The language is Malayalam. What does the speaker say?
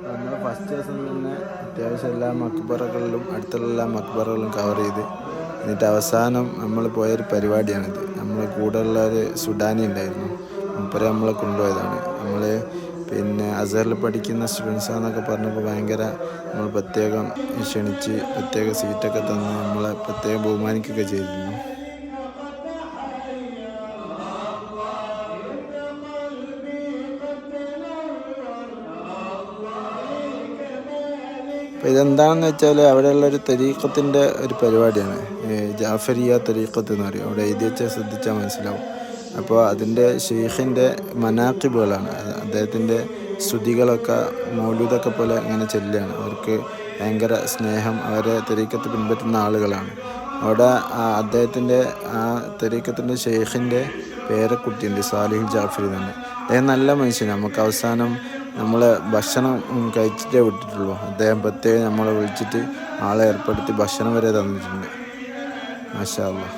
നമ്മൾ ഫസ്റ്റ് ദിവസം തന്നെ അത്യാവശ്യം എല്ലാ മക്ബറകളിലും അടുത്തുള്ള എല്ലാ മക്ബറകളിലും കവർ ചെയ്ത് എന്നിട്ട് അവസാനം നമ്മൾ പോയൊരു പരിപാടിയാണിത്. നമ്മളെ കൂടെയുള്ള ഒരു സുഡാനി ഉണ്ടായിരുന്നു, മുപ്പരെ നമ്മളെ കൊണ്ടുപോയതാണ്. നമ്മൾ പിന്നെ അസറിൽ പഠിക്കുന്ന സ്റ്റുഡൻസാന്നൊക്കെ പറഞ്ഞപ്പോൾ ഭയങ്കര നമ്മൾ പ്രത്യേകം ക്ഷണിച്ച് പ്രത്യേക സീറ്റൊക്കെ തന്ന് നമ്മളെ പ്രത്യേകം ബഹുമാനിക്കുകയൊക്കെ ചെയ്തിരുന്നു. അപ്പോൾ ഇതെന്താണെന്ന് വെച്ചാൽ അവിടെയുള്ളൊരു തരീഖത്തിൻ്റെ ഒരു പരിപാടിയാണ്, ജാഫരിയ തരീഖത്ത് എന്ന് പറയും. അവിടെ എഴുതി വെച്ചാൽ ശ്രദ്ധിച്ചാൽ മനസ്സിലാവും. അപ്പോൾ അതിൻ്റെ ഷെയ്ഖിൻ്റെ മനാഖിബുകളാണ്, അദ്ദേഹത്തിൻ്റെ സ്തുതികളൊക്കെ മൗലൂദൊക്കെ പോലെ ഇങ്ങനെ ചൊല്ലുകയാണ്. അവർക്ക് ഭയങ്കര സ്നേഹം, അവരെ തരീഖത്ത് പിൻപറ്റുന്ന ആളുകളാണ്. അവിടെ അദ്ദേഹത്തിൻ്റെ ആ തരീഖത്തിൻ്റെ ഷെയ്ഖിൻ്റെ പേരക്കുട്ടിയുണ്ട്, സാലിഹ് ജാഫരി തന്നെ. അദ്ദേഹം നല്ല മനുഷ്യനാണ്. നമുക്ക് അവസാനം നമ്മൾ ഭക്ഷണം കഴിച്ചിട്ടേ വിട്ടിട്ടുള്ളൂ. അദ്ദേഹം പ്രത്യേകം നമ്മളെ വിളിച്ചിട്ട് ആളെ ഏർപ്പെടുത്തി ഭക്ഷണം വരെ തന്നിട്ടുണ്ട്. മാഷാ അല്ലാഹ്.